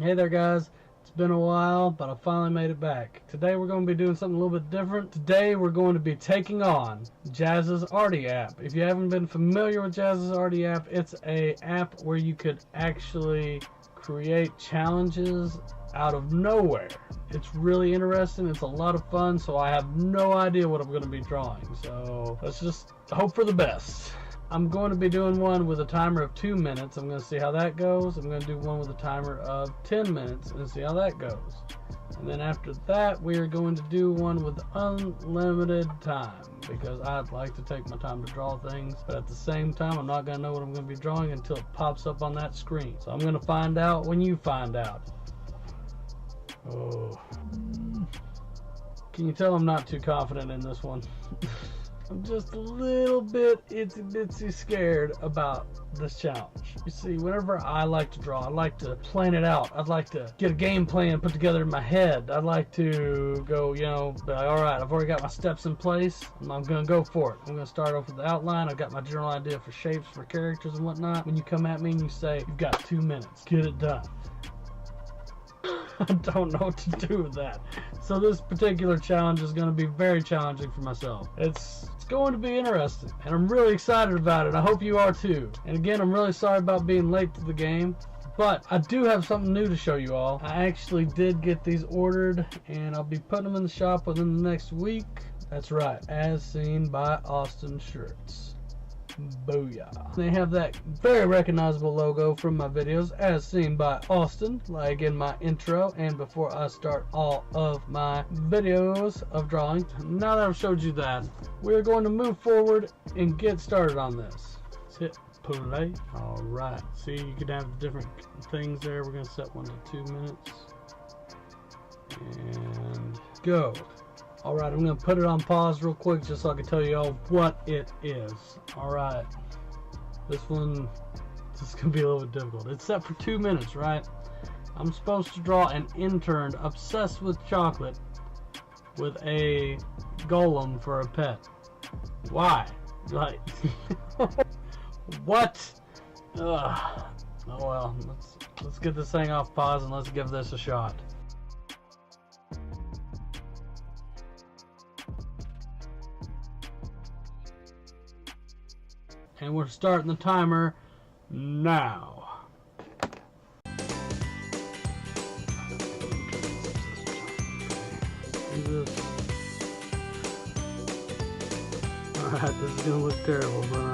Hey there guys, it's been a while, but I finally made it back. Today we're going to be doing something a little bit different. Today we're going to be taking on Jazza's Arty app. If you haven't been familiar with Jazza's Arty app, it's a app where you could actually create challenges out of nowhere. It's really interesting, it's a lot of fun, so I have no idea what I'm going to be drawing. So let's just hope for the best. I'm going to be doing one with a timer of 2 minutes. I'm going to see how that goes. I'm going to do one with a timer of 10 minutes and see how that goes. And then after that, we are going to do one with unlimited time, because I'd like to take my time to draw things, but at the same time, I'm not going to know what I'm going to be drawing until it pops up on that screen. So I'm going to find out when you find out. Oh. Can you tell I'm not too confident in this one? I'm just a little bit itsy-bitsy scared about this challenge. You see, whenever I like to draw, I like to plan it out. I'd like to get a game plan put together in my head. I'd like to go, be like, alright, I've already got my steps in place. I'm going to go for it. I'm going to start off with the outline. I've got my general idea for shapes, for characters and whatnot. When you come at me and you say, you've got 2 minutes, get it done. I don't know what to do with that. So this particular challenge is going to be very challenging for myself. It's going to be interesting, and I'm really excited about it. I hope you are too. And again, I'm really sorry about being late to the game, but I do have something new to show you all. I actually did get these ordered, and I'll be putting them in the shop within the next week. That's right, as seen by Austin Shirts. Booyah. They have that very recognizable logo from my videos, as seen by Austin, like in my intro and before I start all of my videos of drawing. Now that I've showed you that, we're going to move forward and get started on this. Let's hit play. Alright, see, you can have different things there. We're going to set one to 2 minutes. And go. Alright, I'm going to put it on pause real quick just so I can tell you all what it is. Alright, this is going to be a little bit difficult. It's set for 2 minutes, right? I'm supposed to draw an intern obsessed with chocolate with a golem for a pet. Why? Like, what? Ugh. Oh well, let's get this thing off pause and let's give this a shot. And we're starting the timer now. Alright, this is gonna look terrible, but I'm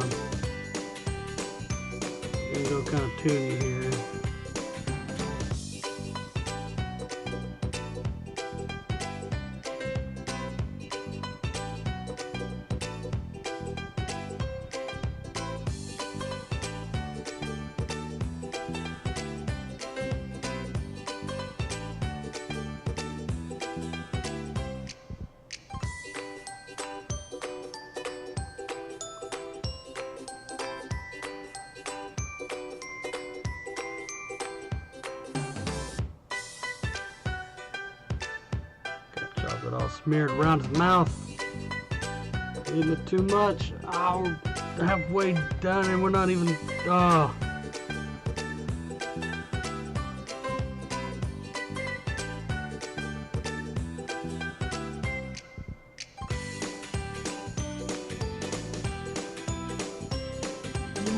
gonna go kind of toony here. It all smeared around his mouth. Eating it too much. Oh, halfway done and we're not even. Oh.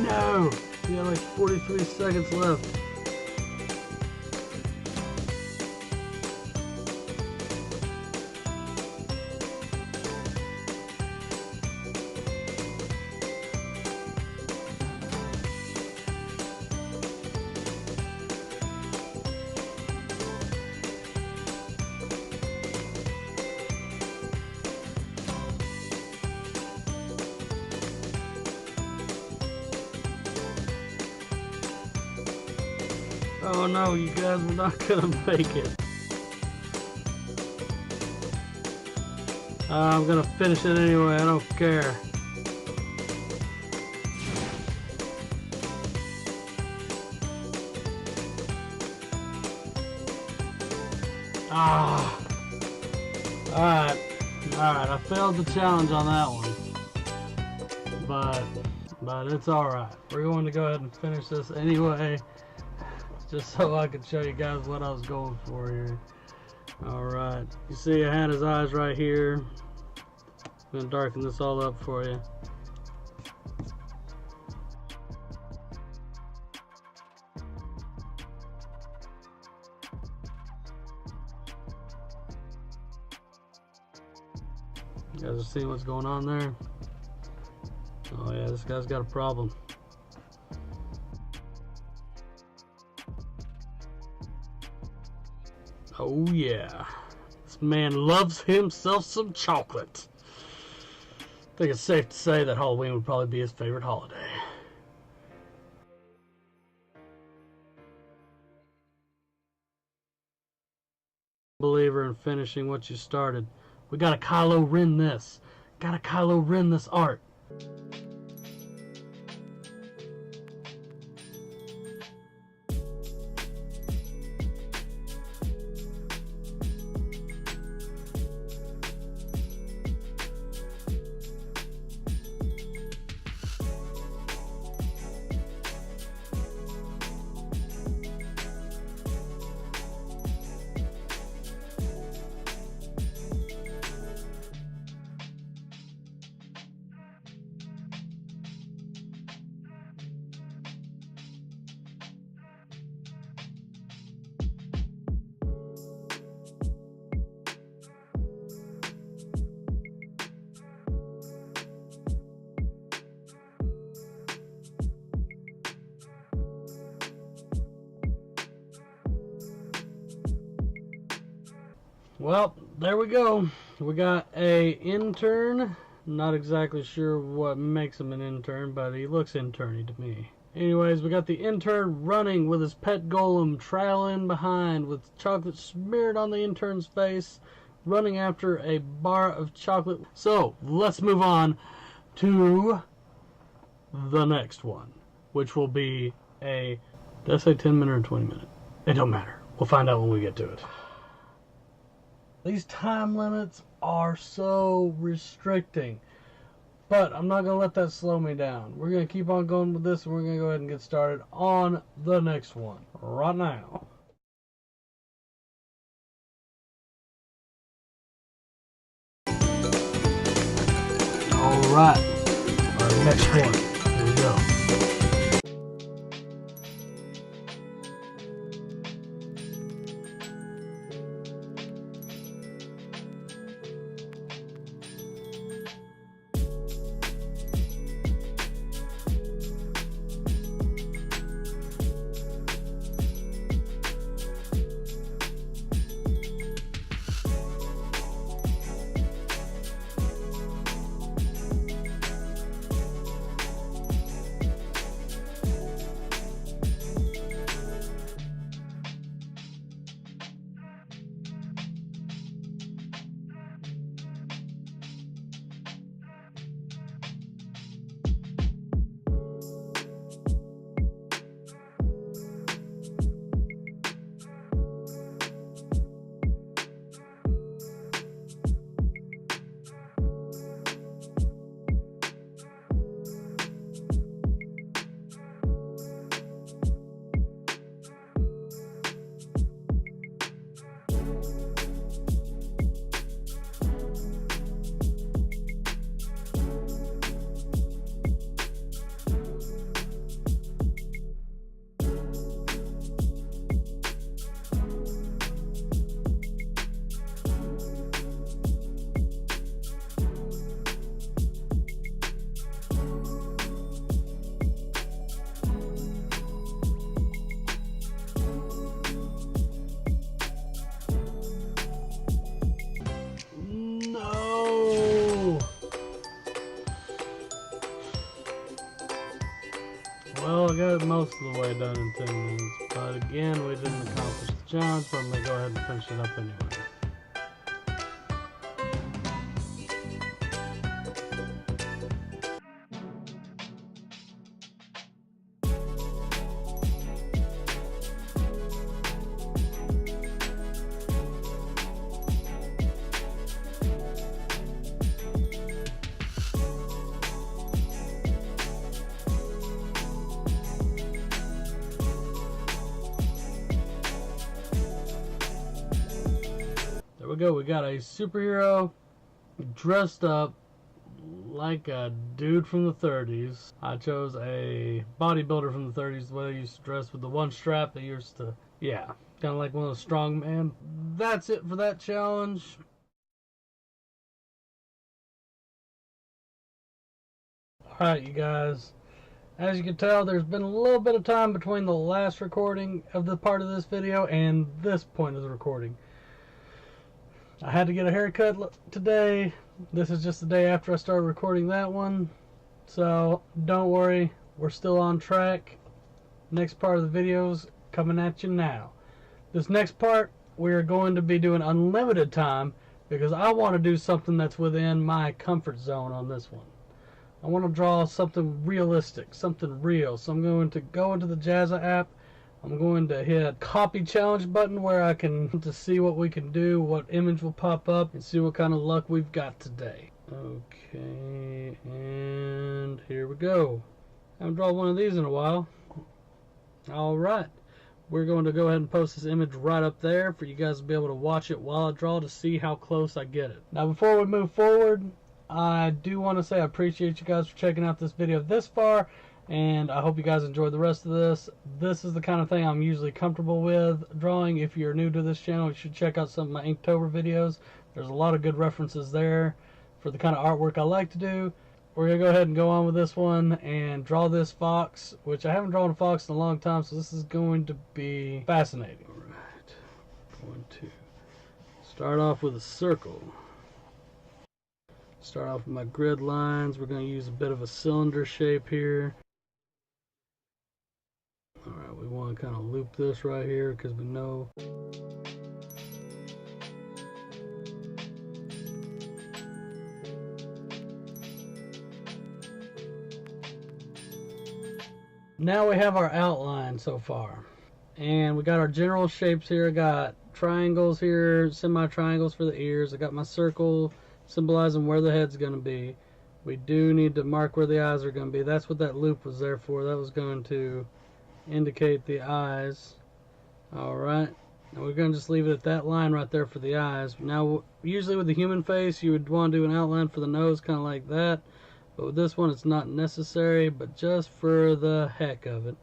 No! We got like 43 seconds left. Oh no, you guys are not gonna make it. I'm gonna finish it anyway, I don't care. Alright, I failed the challenge on that one. But it's alright. We're going to go ahead and finish this anyway. just so I could show you guys what I was going for here. Alright, you see I had his eyes right here. I'm going to darken this all up for you. You guys are seeing what's going on there? Oh yeah, this guy's got a problem. Oh yeah, this man loves himself some chocolate. I think it's safe to say that Halloween would probably be his favorite holiday. Believer in finishing what you started. We gotta Kylo Ren this. Gotta Kylo Ren this art. Well, there we go. We got a intern. Not exactly sure what makes him an intern, but he looks interny to me. Anyways, we got the intern running with his pet golem trailing behind with chocolate smeared on the intern's face, running after a bar of chocolate. So, let's move on to the next one, which will be a, did I say 10 minute or 20 minute? It don't matter. We'll find out when we get to it. These time limits are so restricting, but I'm not going to let that slow me down. We're going to keep on going with this, and we're going to go ahead and get started on the next one right now. Alright, our next one. Here we go. Well, I got it most of the way done in 10 minutes, but again, we didn't accomplish the challenge, so I'm going to go ahead and finish it up anyway. go. We got a superhero dressed up like a dude from the 30s. I chose a bodybuilder from the 30s, the way they used to dress with the one strap. They used to, yeah, kind of like one of those strong men. That's it for that challenge. Alright, you guys. As you can tell, there's been a little bit of time between the last recording of the part of this video and this point of the recording. I had to get a haircut today. This is just the day after I started recording that one. So, don't worry. We're still on track. Next part of the video's coming at you now. This next part, we're going to be doing unlimited time because I want to do something that's within my comfort zone on this one. I want to draw something realistic, something real. So I'm going to go into the Jazza app. I'm going to hit copy challenge button where I can to see what we can do, what image will pop up, and see what kind of luck we've got today. Okay, and here we go. I haven't drawn one of these in a while. Alright, we're going to go ahead and post this image right up there for you guys to be able to watch it while I draw to see how close I get it. Now before we move forward, I do want to say I appreciate you guys for checking out this video this far, and I hope you guys enjoyed the rest of this. This is the kind of thing I'm usually comfortable with drawing. If you're new to this channel, you should check out some of my Inktober videos. There's a lot of good references there for the kind of artwork I like to do. We're going to go ahead and go on with this one and draw this fox, which I haven't drawn a fox in a long time, so this is going to be fascinating. Alright, going to start off with a circle. Start off with my grid lines. We're going to use a bit of a cylinder shape here. Alright, we want to kind of loop this right here because we know now we have our outline so far. And we got our general shapes here. I got triangles here, semi-triangles for the ears. I got my circle symbolizing where the head's going to be. We do need to mark where the eyes are going to be. That's what that loop was there for. That was going to indicate the eyes. Alright, now we're going to just leave it at that line right there for the eyes. Now usually with the human face you would want to do an outline for the nose kind of like that, but with this one it's not necessary, but just for the heck of it,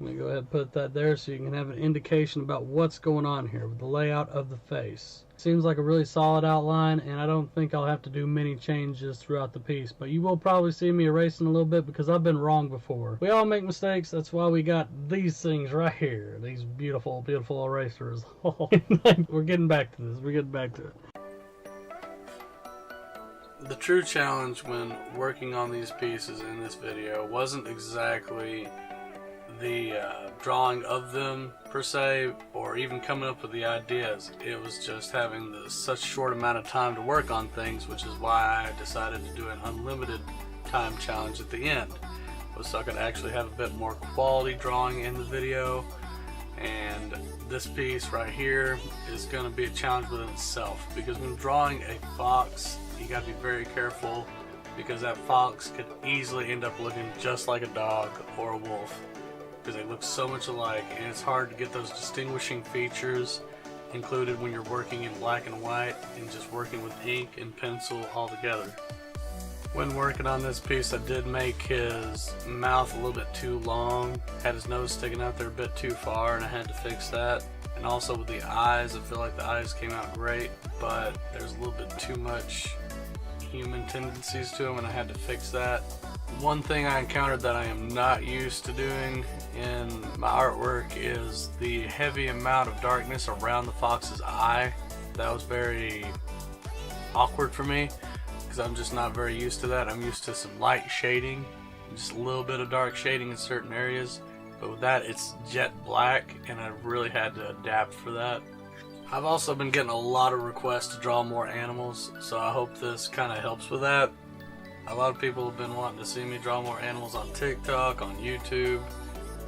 I'm going to go ahead and put that there so you can have an indication about what's going on here with the layout of the face. Seems like a really solid outline, and I don't think I'll have to do many changes throughout the piece, but you will probably see me erasing a little bit because I've been wrong before. We all make mistakes. That's why we got these things right here, these beautiful, beautiful erasers. We're getting back to this. We're getting back to it. The true challenge when working on these pieces in this video wasn't exactly the drawing of them per se, or even coming up with the ideas. It was just having such short amount of time to work on things, which is why I decided to do an unlimited time challenge at the end, so I could actually have a bit more quality drawing in the video. And this piece right here is going to be a challenge within itself, because when drawing a fox you got to be very careful, because that fox could easily end up looking just like a dog or a wolf, because they look so much alike, and it's hard to get those distinguishing features included when you're working in black and white and just working with ink and pencil all together. When working on this piece, I did make his mouth a little bit too long, had his nose sticking out there a bit too far, and I had to fix that. And also with the eyes, I feel like the eyes came out great, but there's a little bit too much human tendencies to them, and I had to fix that. One thing I encountered that I am not used to doing in my artwork is the heavy amount of darkness around the fox's eye. That was very awkward for me, because I'm just not very used to that. I'm used to some light shading, just a little bit of dark shading in certain areas, but with that it's jet black, and I really had to adapt for that. I've also been getting a lot of requests to draw more animals, so I hope this kind of helps with that. A lot of people have been wanting to see me draw more animals on TikTok, on YouTube,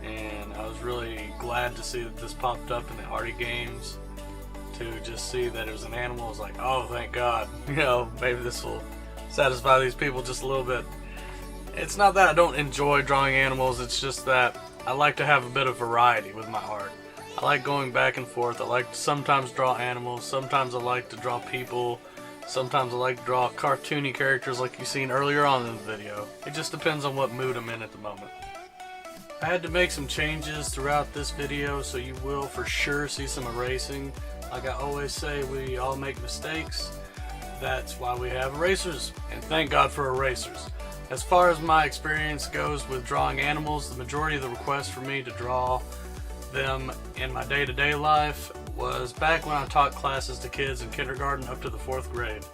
and I was really glad to see that this popped up in the Arty games. To just see that it was an animal, I was like, oh, thank God. You know, maybe this will satisfy these people just a little bit. It's not that I don't enjoy drawing animals, it's just that I like to have a bit of variety with my art. I like going back and forth. I like to sometimes draw animals, sometimes I like to draw people, sometimes I like to draw cartoony characters like you've seen earlier on in the video. It just depends on what mood I'm in at the moment. I had to make some changes throughout this video, so you will for sure see some erasing. Like I always say, we all make mistakes. That's why we have erasers, and thank God for erasers. As far as my experience goes with drawing animals, the majority of the requests for me to draw them in my day-to-day life was back when I taught classes to kids in kindergarten up to the 4th grade.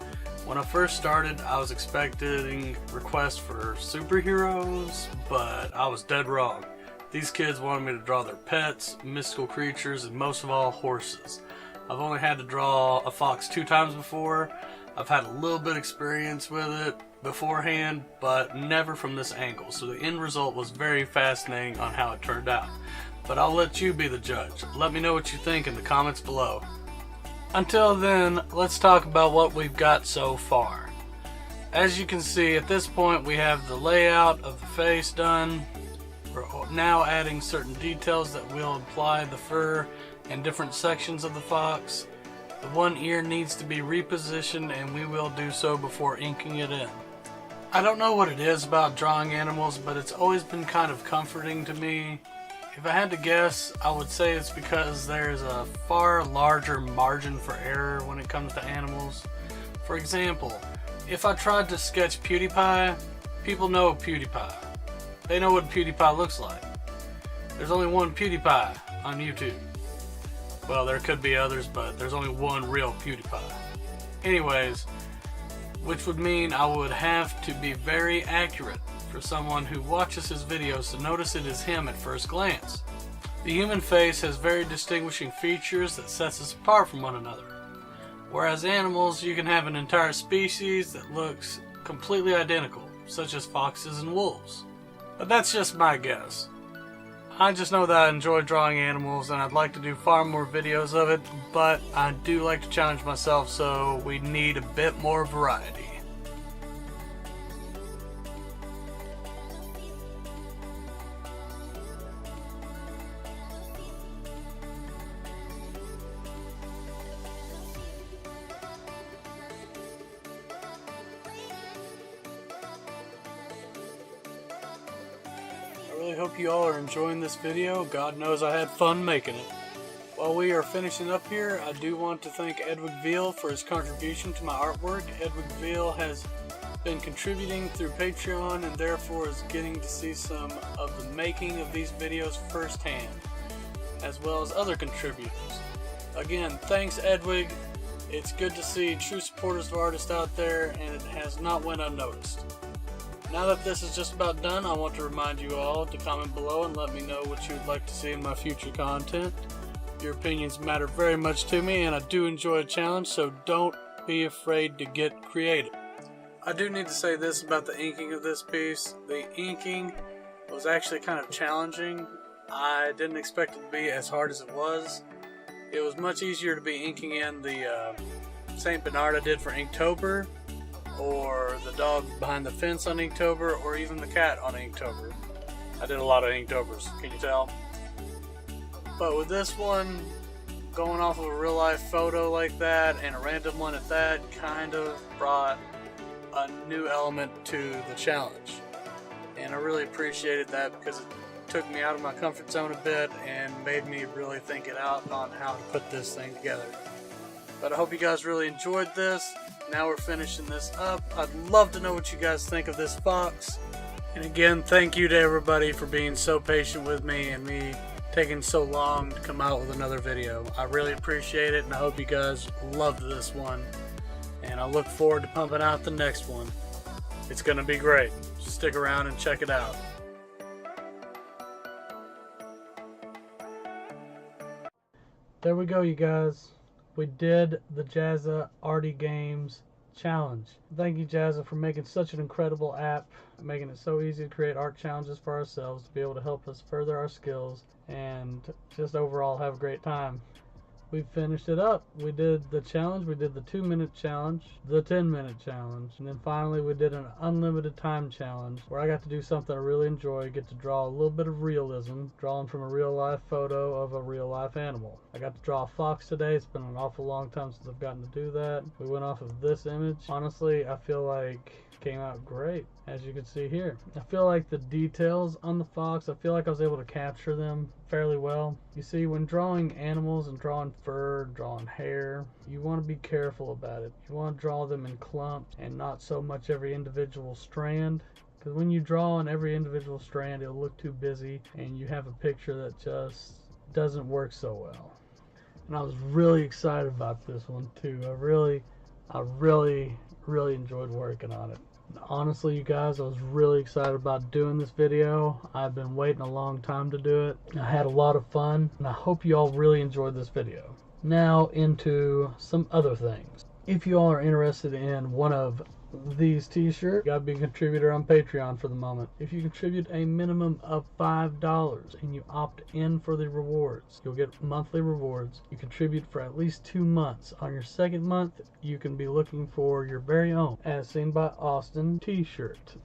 When I first started, I was expecting requests for superheroes, but I was dead wrong. These kids wanted me to draw their pets, mystical creatures, and most of all, horses. I've only had to draw a fox 2 times before. I've had a little bit of experience with it beforehand, but never from this angle, so the end result was very fascinating on how it turned out. But I'll let you be the judge. Let me know what you think in the comments below. Until then, let's talk about what we've got so far. As you can see, at this point we have the layout of the face done. We're now adding certain details that will apply the fur in different sections of the fox. The one ear needs to be repositioned, and we will do so before inking it in. I don't know what it is about drawing animals, but it's always been kind of comforting to me. If I had to guess, I would say it's because there's a far larger margin for error when it comes to animals. For example, if I tried to sketch PewDiePie, people know PewDiePie. They know what PewDiePie looks like. There's only one PewDiePie on YouTube. Well, there could be others, but there's only one real PewDiePie. Anyways, which would mean I would have to be very accurate for someone who watches his videos to notice it is him at first glance. The human face has very distinguishing features that sets us apart from one another. Whereas animals, you can have an entire species that looks completely identical, such as foxes and wolves. But that's just my guess. I just know that I enjoy drawing animals and I'd like to do far more videos of it, but I do like to challenge myself, so we need a bit more variety. I really hope you all are enjoying this video. God knows I had fun making it. While we are finishing up here, I do want to thank Edwig Veal for his contribution to my artwork. Edwig Veal has been contributing through Patreon and therefore is getting to see some of the making of these videos firsthand, as well as other contributors. Again, thanks Edwig. It's good to see true supporters of artists out there, and it has not went unnoticed. Now that this is just about done, I want to remind you all to comment below and let me know what you would like to see in my future content. Your opinions matter very much to me, and I do enjoy a challenge, so don't be afraid to get creative. I do need to say this about the inking of this piece. The inking was actually kind of challenging. I didn't expect it to be as hard as it was. It was much easier to be inking in the St. Bernard I did for Inktober, or the dog behind the fence on Inktober, or even the cat on Inktober. I did a lot of Inktovers, can you tell? But with this one, going off of a real life photo like that, and a random one at that, kind of brought a new element to the challenge. And I really appreciated that because it took me out of my comfort zone a bit and made me really think it out on how to put this thing together. But I hope you guys really enjoyed this. Now we're finishing this up. I'd love to know what you guys think of this fox. And again, thank you to everybody for being so patient with me and me taking so long to come out with another video. I really appreciate it, and I hope you guys loved this one. And I look forward to pumping out the next one. It's going to be great. Just stick around and check it out. There we go, you guys. We did the Jazza Arty Games challenge. Thank you, Jazza, for making such an incredible app, making it so easy to create art challenges for ourselves to be able to help us further our skills and just overall have a great time. we finished it up. We did the challenge, we did the 2-minute challenge, the 10-minute challenge, and then finally we did an unlimited time challenge where I got to do something I really enjoy, get to draw a little bit of realism, drawing from a real life photo of a real life animal. I got to draw a fox today. It's been an awful long time since I've gotten to do that. We went off of this image. Honestly, I feel like came out great, as you can see here. I feel like the details on the fox, I feel like I was able to capture them fairly well. You see, when drawing animals and drawing fur, drawing hair, you want to be careful about it. You want to draw them in clumps and not so much every individual strand, because when you draw on every individual strand, it'll look too busy and you have a picture that just doesn't work so well. And I was really excited about this one too. I really enjoyed working on it. Honestly, you guys, I was really excited about doing this video. I've been waiting a long time to do it. I had a lot of fun, and I hope you all really enjoyed this video. Now into some other things. If you all are interested in one of these t-shirts, you gotta be a contributor on Patreon for the moment. If you contribute a minimum of $5 and you opt in for the rewards, you'll get monthly rewards. You contribute for at least 2 months. On your second month, you can be looking for your very own As Seen by Austin t-shirt.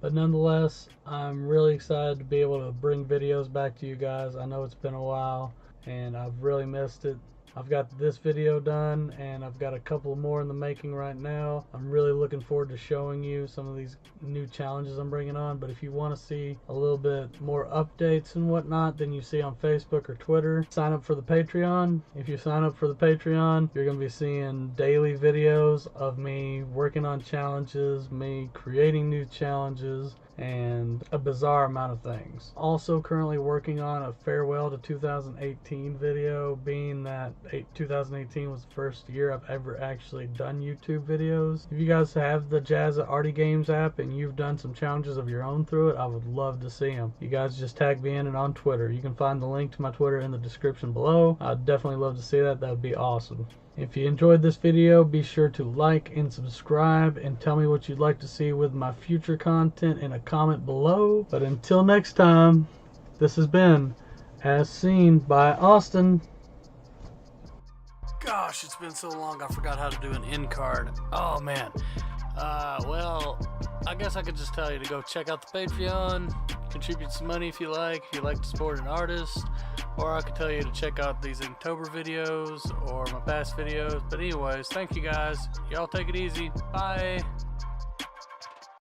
But nonetheless, I'm really excited to be able to bring videos back to you guys. I know it's been a while and I've really missed it. I've got this video done and I've got a couple more in the making right now. I'm really looking forward to showing you some of these new challenges I'm bringing on. But if you want to see a little bit more updates and whatnot than you see on Facebook or Twitter, sign up for the Patreon. If you sign up for the Patreon, you're going to be seeing daily videos of me working on challenges, me creating new challenges, and a bizarre amount of things. Also currently working on a farewell to 2018 video, being that 2018 was the first year I've ever actually done YouTube videos. If you guys have the Jazza Arty Games app and you've done some challenges of your own through it, I would love to see them. You guys just tag me in it on Twitter. You can find the link to my Twitter in the description below. I'd definitely love to see that. That would be awesome. If you enjoyed this video, be sure to like and subscribe and tell me what you'd like to see with my future content in a comment below. But until next time, this has been As Seen by Austin. Gosh, it's been so long I forgot how to do an end card. Oh man. Well, I guess I could just tell you to go check out the Patreon, contribute some money if you like to support an artist, or I could tell you to check out these Inktober videos or my past videos. But anyways, thank you guys. Y'all take it easy. Bye.